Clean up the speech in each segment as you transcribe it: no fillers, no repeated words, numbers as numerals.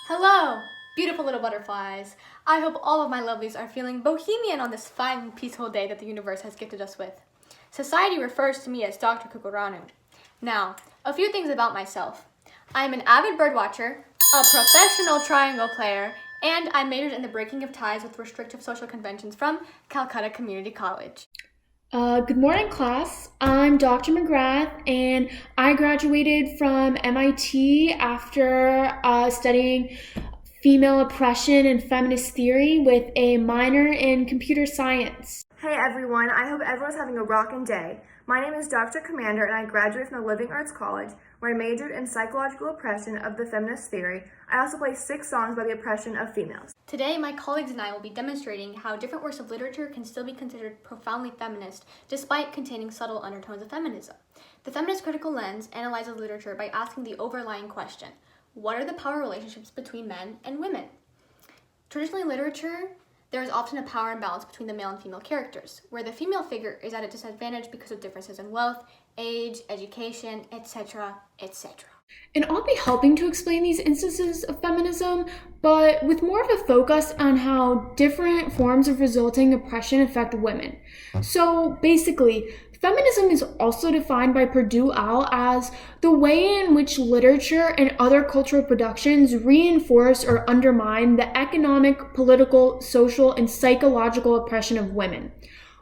Hello, beautiful little butterflies. I hope all of my lovelies are feeling bohemian on this fine, peaceful day that the universe has gifted us with. Society refers to me as Dr. Kukuranu. Now, a few things about myself. I'm an avid birdwatcher, a professional triangle player, and I majored in the breaking of ties with restrictive social conventions from Calcutta Community College. Good morning, class. I'm Dr. McGrath, and I graduated from MIT after studying female oppression and feminist theory with a minor in computer science. Hey everyone, I hope everyone's having a rockin' day. My name is Dr. Commander and I graduated from the Living Arts College where I majored in psychological oppression of the feminist theory. I also play 6 songs about the oppression of females. Today, my colleagues and I will be demonstrating how different works of literature can still be considered profoundly feminist despite containing subtle undertones of feminism. The feminist critical lens analyzes literature by asking the overlying question, what are the power relationships between men and women? Traditionally in literature, there is often a power imbalance between the male and female characters, where the female figure is at a disadvantage because of differences in wealth, age, education, etc., etc. And I'll be helping to explain these instances of feminism, but with more of a focus on how different forms of resulting oppression affect women. So basically, feminism is also defined by Purdue Owl as the way in which literature and other cultural productions reinforce or undermine the economic, political, social, and psychological oppression of women.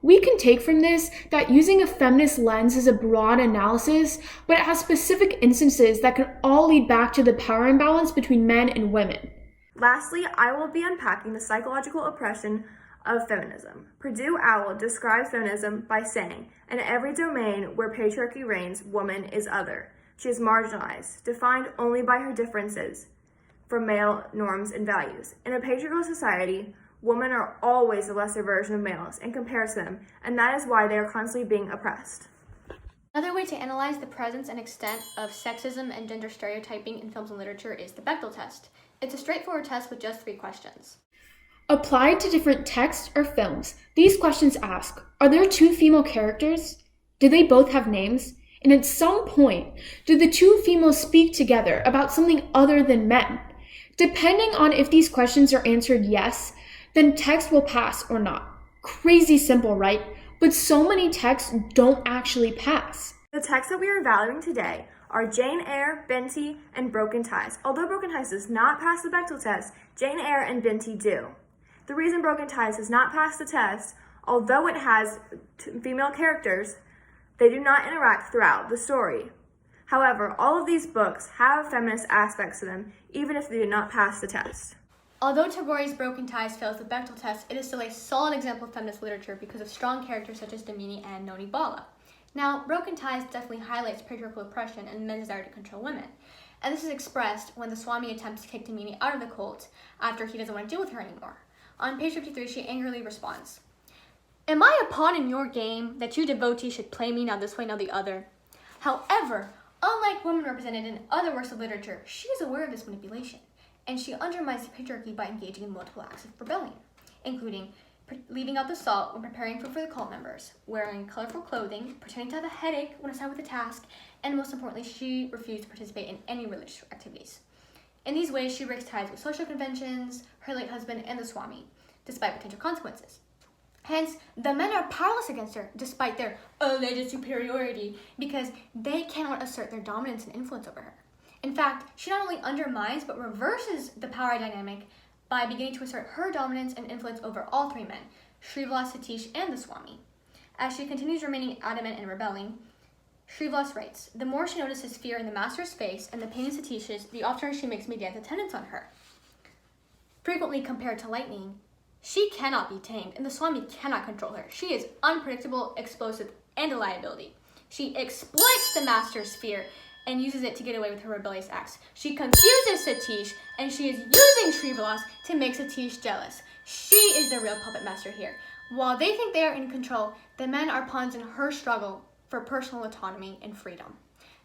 We can take from this that using a feminist lens is a broad analysis, but it has specific instances that can all lead back to the power imbalance between men and women. Lastly, I will be unpacking the psychological oppression of feminism. Purdue Owl describes feminism by saying, in every domain where patriarchy reigns, woman is other. She is marginalized, defined only by her differences from male norms and values. In a patriarchal society, women are always the lesser version of males in comparison to them, and that is why they are constantly being oppressed. Another way to analyze the presence and extent of sexism and gender stereotyping in films and literature is the Bechdel test. It's a straightforward test with just 3 questions. Applied to different texts or films, these questions ask, are there 2 female characters? Do they both have names? And at some point, do the 2 females speak together about something other than men? Depending on if these questions are answered yes, then text will pass or not. Crazy simple, right? But so many texts don't actually pass. The texts that we are valuing today are Jane Eyre, Binti, and Broken Ties. Although Broken Ties does not pass the Bechdel test, Jane Eyre and Binti do. The reason Broken Ties does not pass the test, although it has female characters, they do not interact throughout the story. However, all of these books have feminist aspects to them, even if they do not pass the test. Although Tagore's Broken Ties fails the Bechdel test, it is still a solid example of feminist literature because of strong characters such as Damini and Noni Bala. Now, Broken Ties definitely highlights patriarchal oppression and men's desire to control women. And this is expressed when the Swami attempts to kick Damini out of the cult after he doesn't want to deal with her anymore. On page 53, she angrily responds, "Am I a pawn in your game that you devotees should play me now this way, now the other?" However, unlike women represented in other works of literature, she is aware of this manipulation, and she undermines the patriarchy by engaging in multiple acts of rebellion, including leaving out the salt when preparing food for the cult members, wearing colorful clothing, pretending to have a headache when assigned with a task, and most importantly, she refused to participate in any religious activities. In these ways, she breaks ties with social conventions, her late husband, and the Swami, despite potential consequences. Hence, the men are powerless against her, despite their alleged superiority, because they cannot assert their dominance and influence over her. In fact, she not only undermines but reverses the power dynamic by beginning to assert her dominance and influence over all 3 men, Srivilas, Satish, and the Swami. As she continues remaining adamant and rebelling, Srivilas writes, the more she notices fear in the master's face and the pain in Satish's, the oftener she makes Medanta attendance on her. Frequently compared to lightning, she cannot be tamed, and the Swami cannot control her. She is unpredictable, explosive, and a liability. She exploits the master's fear and uses it to get away with her rebellious acts. She confuses Satish, and she is using Srivilas to make Satish jealous. She is the real puppet master here. While they think they are in control, the men are pawns in her struggle for personal autonomy and freedom.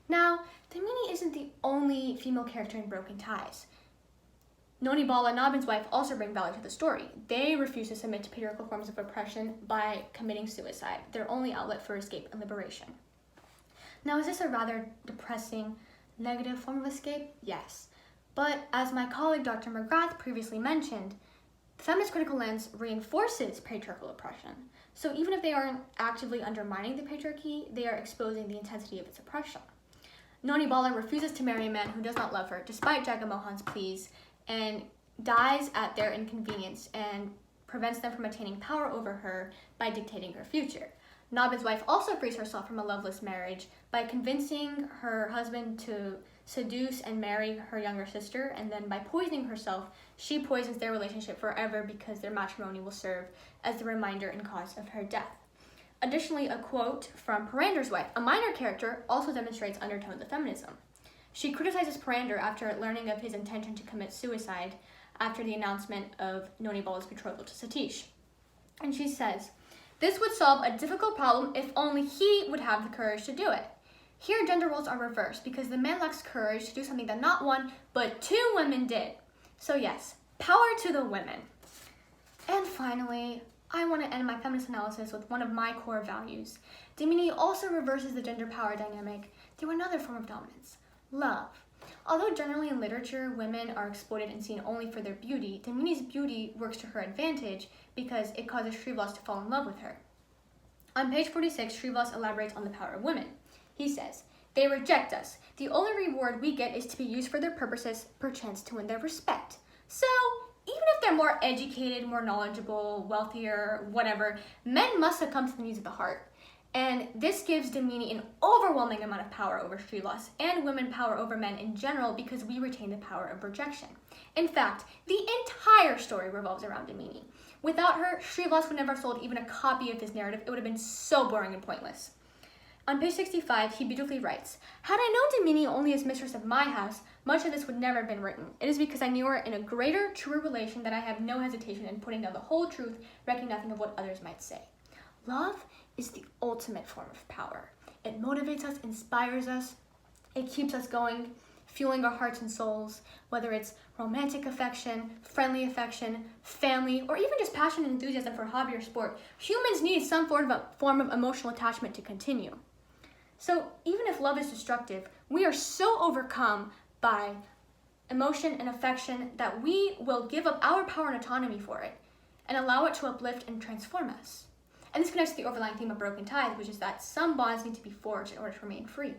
Now, Damini isn't the only female character in Broken Ties. Noni Bala, Nabin's wife, also bring value to the story. They refuse to submit to patriarchal forms of oppression by committing suicide, their only outlet for escape and liberation. Now, is this a rather depressing, negative form of escape? Yes. But as my colleague Dr. McGrath previously mentioned, the feminist critical lens reinforces patriarchal oppression. So even if they aren't actively undermining the patriarchy, they are exposing the intensity of its oppression. Noni Bala refuses to marry a man who does not love her, despite Jagamohan's pleas, and dies at their inconvenience and prevents them from attaining power over her by dictating her future. Nabin's wife also frees herself from a loveless marriage by convincing her husband to seduce and marry her younger sister, and then by poisoning herself, she poisons their relationship forever because their matrimony will serve as the reminder and cause of her death. Additionally, a quote from Parander's wife, a minor character, also demonstrates undertones of feminism. She criticizes Parander after learning of his intention to commit suicide after the announcement of Noni Bala's betrothal to Satish. And she says, "This would solve a difficult problem if only he would have the courage to do it. Here, gender roles are reversed because the man lacks courage to do something that not one, but two women did. So yes, power to the women." And finally, I want to end my feminist analysis with one of my core values. Damini also reverses the gender power dynamic through another form of dominance, love. Although generally in literature, women are exploited and seen only for their beauty, Damini's beauty works to her advantage because it causes Shrivas to fall in love with her. On page 46, Shrivas elaborates on the power of women. He says, "They reject us. The only reward we get is to be used for their purposes, perchance to win their respect. So, even if they're more educated, more knowledgeable, wealthier, whatever, men must succumb to the needs of the heart. And this gives Damini an overwhelming amount of power over Shrivas and women power over men in general because we retain the power of rejection. In fact, the entire story revolves around Damini. Without her, Shrivas would never have sold even a copy of his narrative. It would have been so boring and pointless." On page 65, he beautifully writes, "Had I known Damini only as mistress of my house, much of this would never have been written. It is because I knew her in a greater, truer relation that I have no hesitation in putting down the whole truth, recking nothing of what others might say. Love is the ultimate form of power. It motivates us, inspires us, it keeps us going, fueling our hearts and souls, whether it's romantic affection, friendly affection, family, or even just passion and enthusiasm for hobby or sport. Humans need some form of emotional attachment to continue. So even if love is destructive, we are so overcome by emotion and affection that we will give up our power and autonomy for it and allow it to uplift and transform us. And this connects to the overlying theme of Broken Ties, which is that some bonds need to be forged in order to remain free.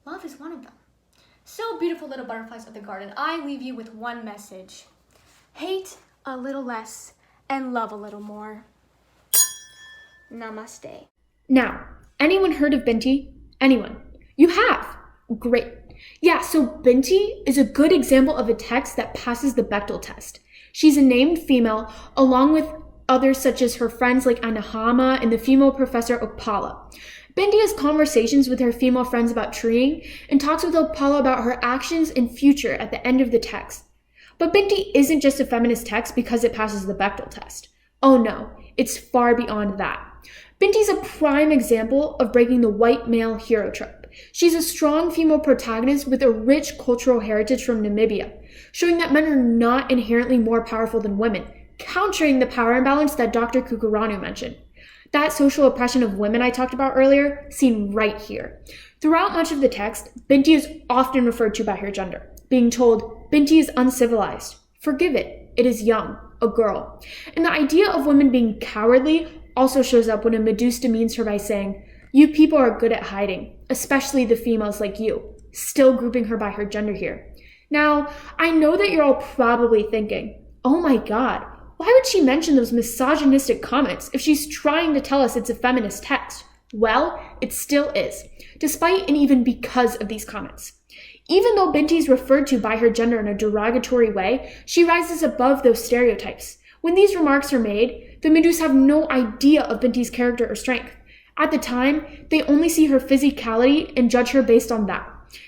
Love is one of them. So beautiful little butterflies of the garden, I leave you with one message. Hate a little less and love a little more. Namaste. Now, anyone heard of Binti? Anyone? You have? Great. Yeah, so Binti is a good example of a text that passes the Bechdel test. She's a named female, along with others such as her friends like Anahama and the female professor Okpala. Binti has conversations with her female friends about treeing and talks with Okpala about her actions and future at the end of the text. But Binti isn't just a feminist text because it passes the Bechdel test. Oh no, it's far beyond that. Binti's a prime example of breaking the white male hero trope. She's a strong female protagonist with a rich cultural heritage from Namibia, showing that men are not inherently more powerful than women, countering the power imbalance that Dr. Kukuranu mentioned. That social oppression of women I talked about earlier, seen right here. Throughout much of the text, Binti is often referred to by her gender, being told, "Binti is uncivilized. Forgive it. It is young, a girl." And the idea of women being cowardly also shows up when a Meduse demeans her by saying, "You people are good at hiding, especially the females like you," still grouping her by her gender here. Now, I know that you're all probably thinking, oh my god, why would she mention those misogynistic comments if she's trying to tell us it's a feminist text? Well, it still is, despite and even because of these comments. Even though Binti is referred to by her gender in a derogatory way, she rises above those stereotypes. When these remarks are made, the Meduse have no idea of Binti's character or strength. At the time, they only see her physicality and judge her based on that.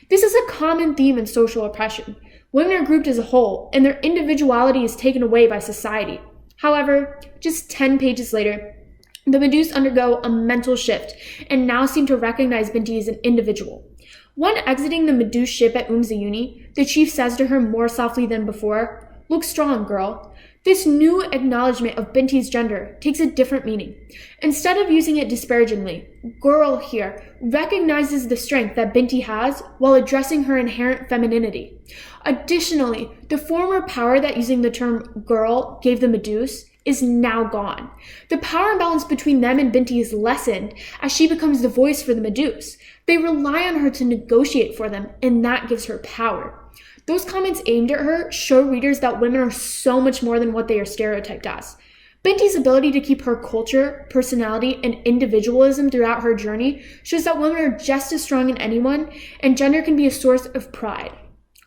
This is a common theme in social oppression. Women are grouped as a whole, and their individuality is taken away by society. However, just 10 pages later, the Meduse undergo a mental shift and now seem to recognize Binti as an individual. When exiting the Meduse ship at Umzayuni, the chief says to her more softly than before, Look strong, girl. This new acknowledgement of Binti's gender takes a different meaning. Instead of using it disparagingly, girl here recognizes the strength that Binti has while addressing her inherent femininity. Additionally, the former power that using the term girl gave the Meduse is now gone. The power imbalance between them and Binti is lessened as she becomes the voice for the Meduse. They rely on her to negotiate for them, and that gives her power. Those comments aimed at her show readers that women are so much more than what they are stereotyped as. Binti's ability to keep her culture, personality, and individualism throughout her journey shows that women are just as strong as anyone, and gender can be a source of pride.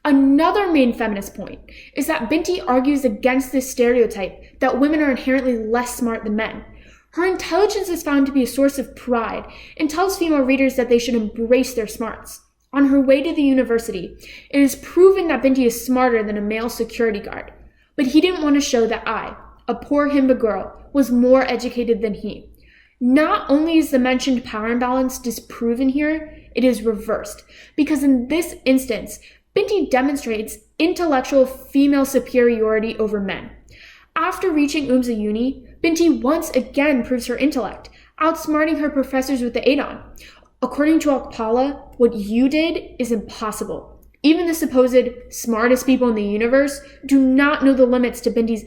Another main feminist point is that Binti argues against this stereotype that women are inherently less smart than men. Her intelligence is found to be a source of pride and tells female readers that they should embrace their smarts. On her way to the university, it is proven that Binti is smarter than a male security guard. But he didn't want to show that I, a poor Himba girl, was more educated than he. Not only is the mentioned power imbalance disproven here, it is reversed. Because in this instance, Binti demonstrates intellectual female superiority over men. After reaching Umza Uni, Binti once again proves her intellect, outsmarting her professors with the Adon. According to Akpala, what you did is impossible. Even the supposed smartest people in the universe do not know the limits to Binti's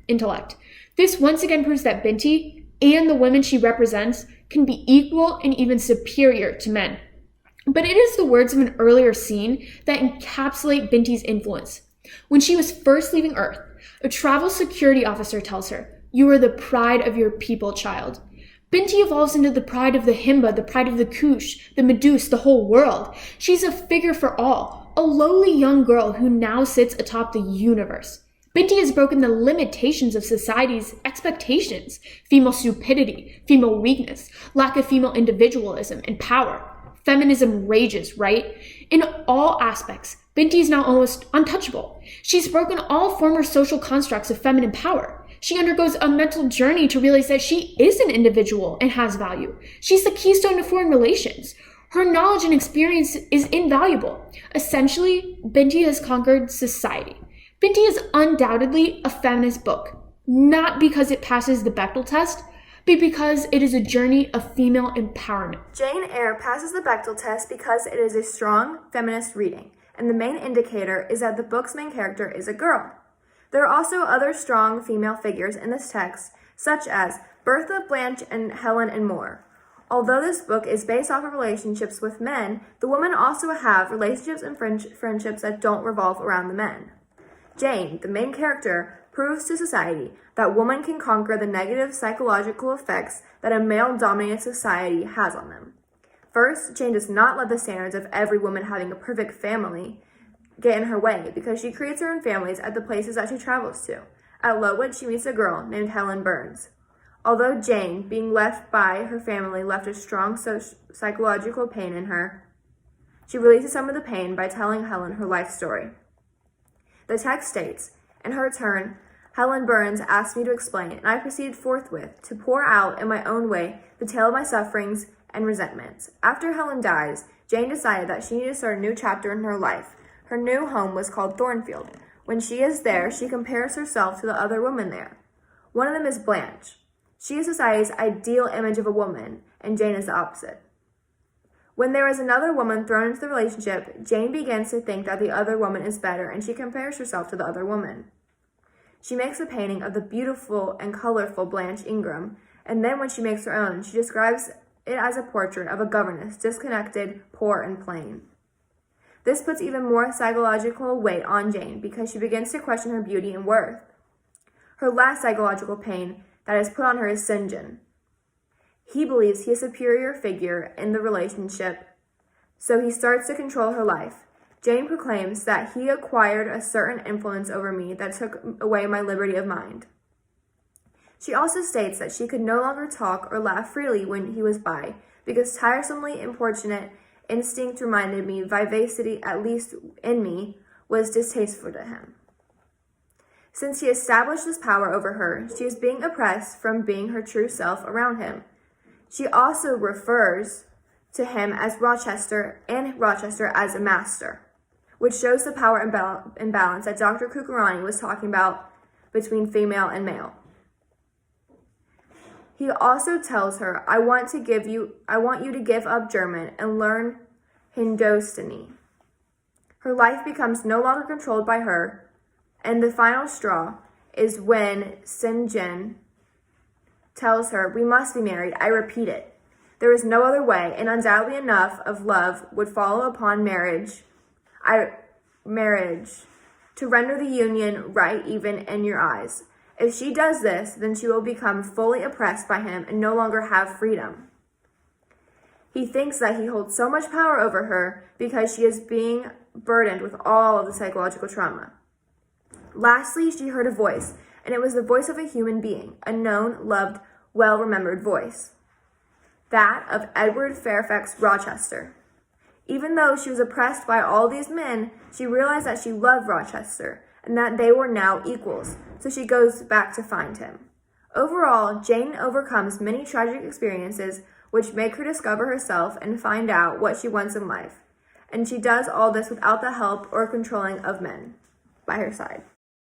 intellect. This once again proves that Binti and the women she represents can be equal and even superior to men. But it is the words of an earlier scene that encapsulate Binti's influence. When she was first leaving Earth, a travel security officer tells her, "You are the pride of your people, child." Binti evolves into the pride of the Himba, the pride of the Kush, the Meduse, the whole world. She's a figure for all, a lowly young girl who now sits atop the universe. Binti has broken the limitations of society's expectations, female stupidity, female weakness, lack of female individualism and power. Feminism rages, right? In all aspects, Binti is now almost untouchable. She's broken all former social constructs of feminine power. She undergoes a mental journey to realize that she is an individual and has value. She's the keystone to foreign relations. Her knowledge and experience is invaluable. Essentially, Binti has conquered society. Binti is undoubtedly a feminist book, not because it passes the Bechdel test, but because it is a journey of female empowerment. Jane Eyre passes the Bechdel test because it is a strong feminist reading, and the main indicator is that the book's main character is a girl. There are also other strong female figures in this text, such as Bertha, Blanche, and Helen, and more. Although this book is based off of relationships with men, the women also have relationships and friendships that don't revolve around the men. Jane, the main character, proves to society that women can conquer the negative psychological effects that a male-dominated society has on them. First, Jane does not let the standards of every woman having a perfect family get in her way because she creates her own families at the places that she travels to. At Lowood, she meets a girl named Helen Burns. Although Jane, being left by her family, left a strong psychological pain in her, she releases some of the pain by telling Helen her life story. The text states, "In her turn, Helen Burns asked me to explain, and I proceeded forthwith to pour out in my own way the tale of my sufferings and resentments. After Helen dies, Jane decided that she needed to start a new chapter in her life. Her new home was called Thornfield. When she is there, she compares herself to the other women there. One of them is Blanche. She is society's ideal image of a woman, and Jane is the opposite. When there is another woman thrown into the relationship, Jane begins to think that the other woman is better, and she compares herself to the other woman. She makes a painting of the beautiful and colorful Blanche Ingram, and then when she makes her own, she describes it as a portrait of a governess, disconnected, poor, and plain. This puts even more psychological weight on Jane because she begins to question her beauty and worth. Her last psychological pain that is put on her is St. John. He believes he is a superior figure in the relationship, so he starts to control her life. Jane proclaims that he acquired a certain influence over me that took away my liberty of mind. She also states that she could no longer talk or laugh freely when he was by, because tiresomely importunate instinct reminded me vivacity, at least in me, was distasteful to him. Since he established this power over her, she is being oppressed from being her true self around him. She also refers to him as Rochester and Rochester as a master. which shows the power imbalance that Dr. Kukurani was talking about between female and male. He also tells her, I want you to give up German and learn Hindustani. Her life becomes no longer controlled by her, and the final straw is when Sinjin tells her, we must be married. I repeat it. There is no other way, and undoubtedly enough of love would follow upon marriage to render the union right even in your eyes. If she does this, then she will become fully oppressed by him and no longer have freedom. He thinks that he holds so much power over her because she is being burdened with all of the psychological trauma. Lastly, she heard a voice, and it was the voice of a human being, a known, loved, well-remembered voice. That of Edward Fairfax Rochester. Even though she was oppressed by all these men, she realized that she loved Rochester and that they were now equals, so she goes back to find him. Overall, Jane overcomes many tragic experiences which make her discover herself and find out what she wants in life. And she does all this without the help or controlling of men by her side.